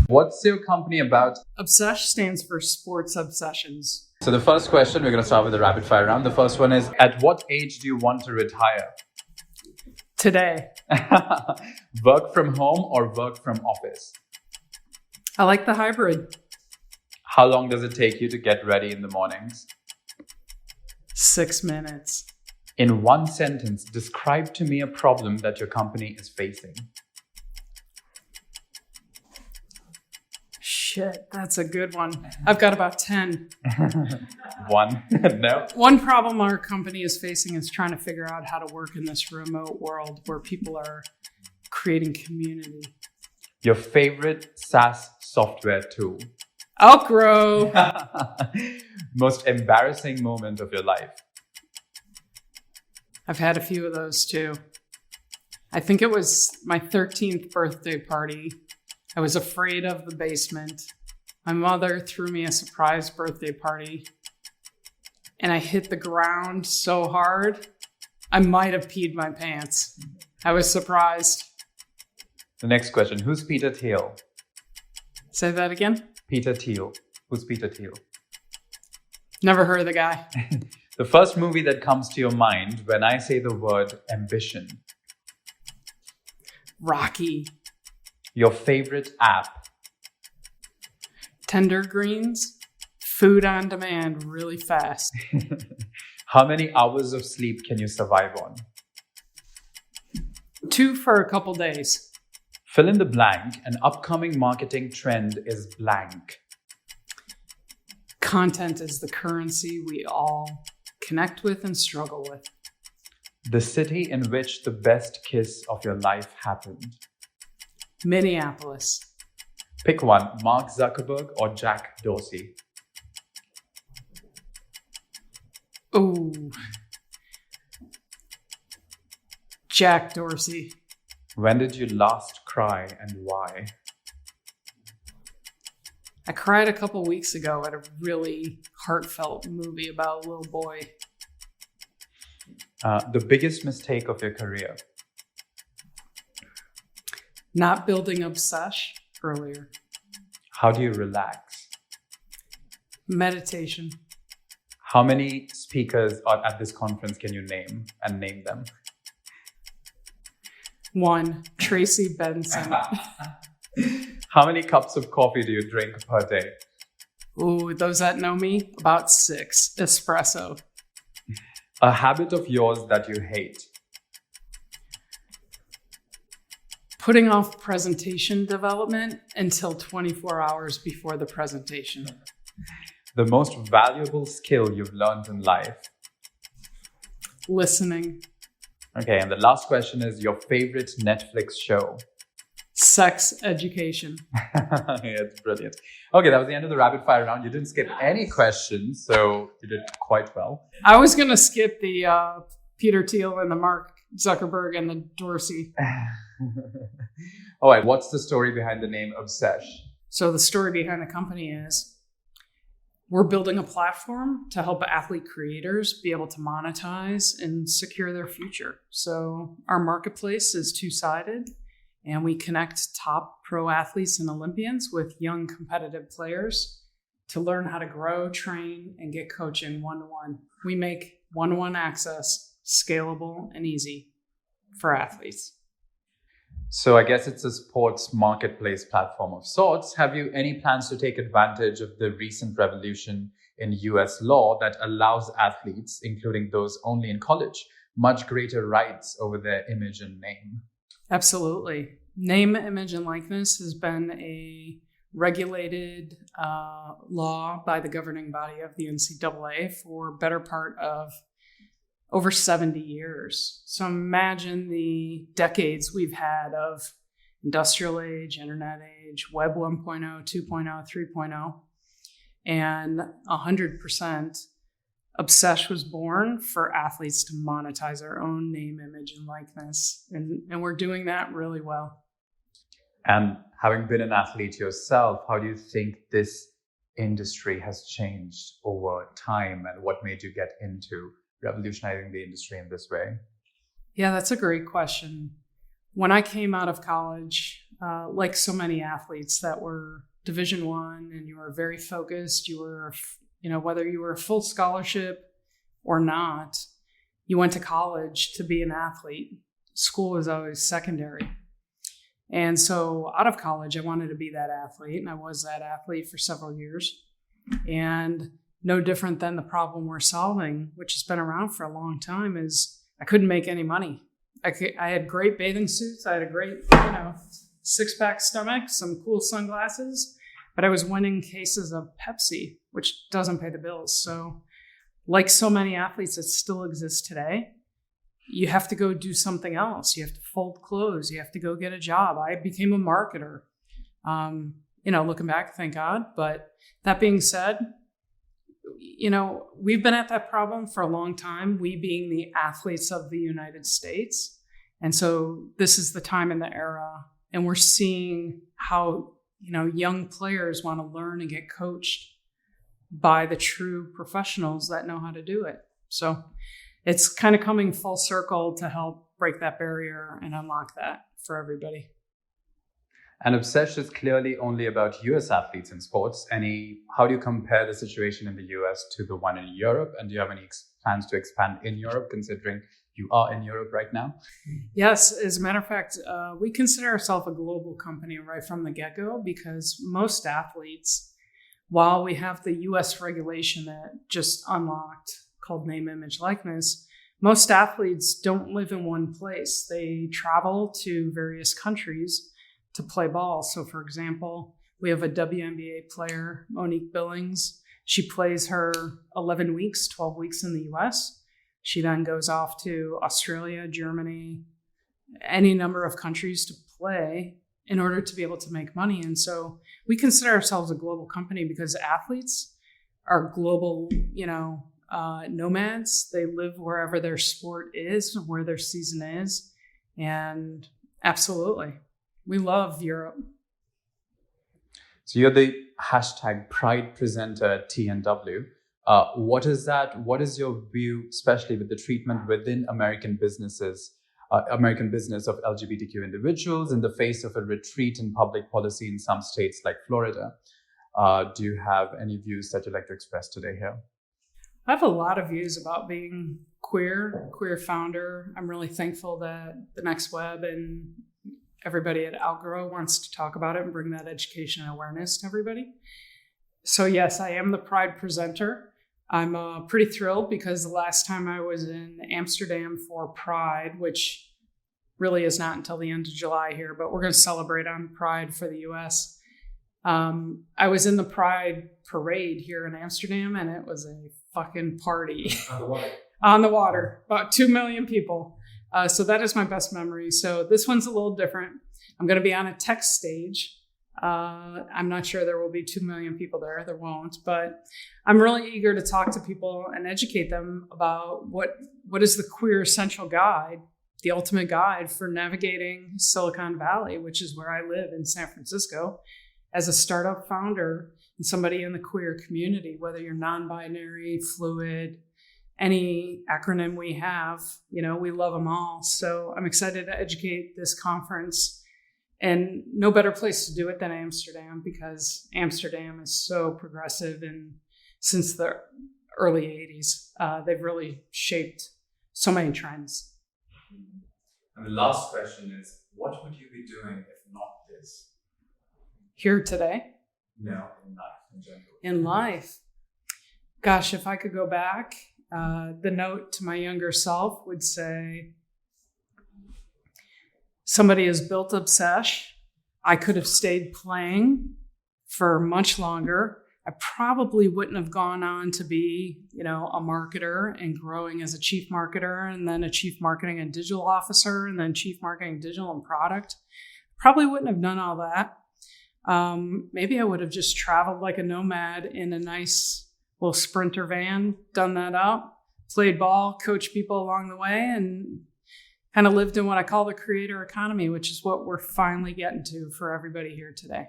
What's your company about? Obsesh stands for Sports Obsessions. So the first question, we're going to start with the rapid fire round. The first one is, at what age do you want to retire? Today. Work from home or work from office? I like the hybrid. How long does it take you to get ready in the mornings? 6 minutes. In one sentence, describe to me a problem that your company is facing. Shit, that's a good one. I've got about 10. One? No? One problem our company is facing is trying to figure out how to work in this remote world where people are creating community. Your favorite SaaS software tool? Outgrow. Most embarrassing moment of your life? I've had a few of those too. I think it was my 13th birthday party. I was afraid of the basement. My mother threw me a surprise birthday party, and I hit the ground so hard, I might have peed my pants. I was surprised. The next question, who's Peter Thiel? Say that again? Peter Thiel. Who's Peter Thiel? Never heard of the guy. The first movie that comes to your mind when I say the word ambition? Rocky. Your favorite app? Tender Greens. Food on demand really fast. How many hours of sleep can you survive on? 2 for a couple days. Fill in the blank. An upcoming marketing trend is blank. Content is the currency we all connect with and struggle with. The city in which the best kiss of your life happened? Minneapolis. Pick one, Mark Zuckerberg or Jack Dorsey? Ooh. Jack Dorsey. When did you last cry and why? I cried a couple weeks ago at a really heartfelt movie about a little boy. The biggest mistake of your career? Not building Obsesh earlier. How do you relax? Meditation. How many speakers at this conference can you name and name them? 1, Tracy Benson. How many cups of coffee do you drink per day? Ooh, those that know me, about 6. Espresso. A habit of yours that you hate? Putting off presentation development until 24 hours before the presentation. The most valuable skill you've learned in life? Listening. Okay, and the last question is your favorite Netflix show? Sex education. Yeah, it's brilliant. Okay, that was the end of the rapid fire round. You didn't skip any questions, so you did quite well. I was going to skip the Peter Thiel and the Mark Zuckerberg and the Dorsey. All right, what's the story behind the name Obsesh? So the story behind the company is we're building a platform to help athlete creators be able to monetize and secure their future. So our marketplace is two-sided, and we connect top pro athletes and Olympians with young competitive players to learn how to grow, train, and get coaching one-to-one. We make one-to-one access scalable and easy for athletes. So I guess it's a sports marketplace platform of sorts. Have you any plans to take advantage of the recent revolution in US law that allows athletes, including those only in college, much greater rights over their image and name? Absolutely. Name, image, and likeness has been a regulated law by the governing body of the NCAA for better part of over 70 years. So imagine the decades we've had of industrial age, internet age, web 1.0, 2.0, 3.0, and 100% Obsesh was born for athletes to monetize our own name, image, and likeness. And we're doing that really well. And having been an athlete yourself, how do you think this industry has changed over time, and what made you get into revolutionizing the industry in this way? Yeah, that's a great question. when I came out of college, like so many athletes that were Division I, and you were very focused, you were, whether you were a full scholarship or not, you went to college to be an athlete. School was always secondary. And so out of college, I wanted to be that athlete, and I was that athlete for several years. And no different than the problem we're solving, which has been around for a long time, is I couldn't make any money. I had great bathing suits. I had a great, six-pack stomach, some cool sunglasses, but I was winning cases of Pepsi, which doesn't pay the bills. So like so many athletes that still exist today, you have to go do something else. You have to fold clothes. You have to go get a job. I became a marketer, looking back, thank God. But that being said, we've been at that problem for a long time, we being the athletes of the United States. And so this is the time in the era, and we're seeing how, young players want to learn and get coached by the true professionals that know how to do it. So it's kind of coming full circle to help break that barrier and unlock that for everybody. And Obsesh is clearly only about US athletes in sports. How do you compare the situation in the US to the one in Europe? And do you have any plans to expand in Europe, considering you are in Europe right now? Yes, as a matter of fact, we consider ourselves a global company right from the get-go, because most athletes, while we have the US regulation that just unlocked called name, image, likeness, most athletes don't live in one place. They travel to various countries to play ball. So for example, we have a WNBA player, Monique Billings. She plays her 11 weeks, 12 weeks in the US. She then goes off to Australia, Germany, any number of countries to play in order to be able to make money. And so we consider ourselves a global company because athletes are global, nomads. They live wherever their sport is, where their season is. And absolutely, we love Europe. So you're the hashtag Pride presenter at TNW. What is that? What is your view, especially with the treatment within American business of LGBTQ individuals in the face of a retreat in public policy in some states like Florida? Do you have any views that you'd like to express today here? I have a lot of views about being queer founder. I'm really thankful that the Next Web and everybody at Outgrow wants to talk about it and bring that education and awareness to everybody. So yes, I am the Pride presenter. I'm pretty thrilled because the last time I was in Amsterdam for Pride, which really is not until the end of July here, but we're going to celebrate on Pride for the US. I was in the Pride parade here in Amsterdam, and it was a fucking party. On the water. On the water, about 2 million people. So that is my best memory. So this one's a little different. I'm going to be on a tech stage. I'm not sure there will be 2 million people there. There won't, but I'm really eager to talk to people and educate them about what is the queer essential guide, the ultimate guide for navigating Silicon Valley, which is where I live in San Francisco, as a startup founder and somebody in the queer community, whether you're non-binary, fluid, any acronym we have, we love them all. So I'm excited to educate this conference. And no better place to do it than Amsterdam, because Amsterdam is so progressive, and since the early 80s, they've really shaped so many trends. And the last question is, what would you be doing if not this? Here today? No, in life in general. In life? Gosh, if I could go back, the note to my younger self would say, somebody has built Obsesh. I could have stayed playing for much longer. I probably wouldn't have gone on to be, a marketer and growing as a chief marketer, and then a chief marketing and digital officer, and then chief marketing, digital, and product. Probably wouldn't have done all that. Maybe I would have just traveled like a nomad in a nice little Sprinter van, done that up, played ball, coached people along the way, and kind of lived in what I call the creator economy, which is what we're finally getting to for everybody here today.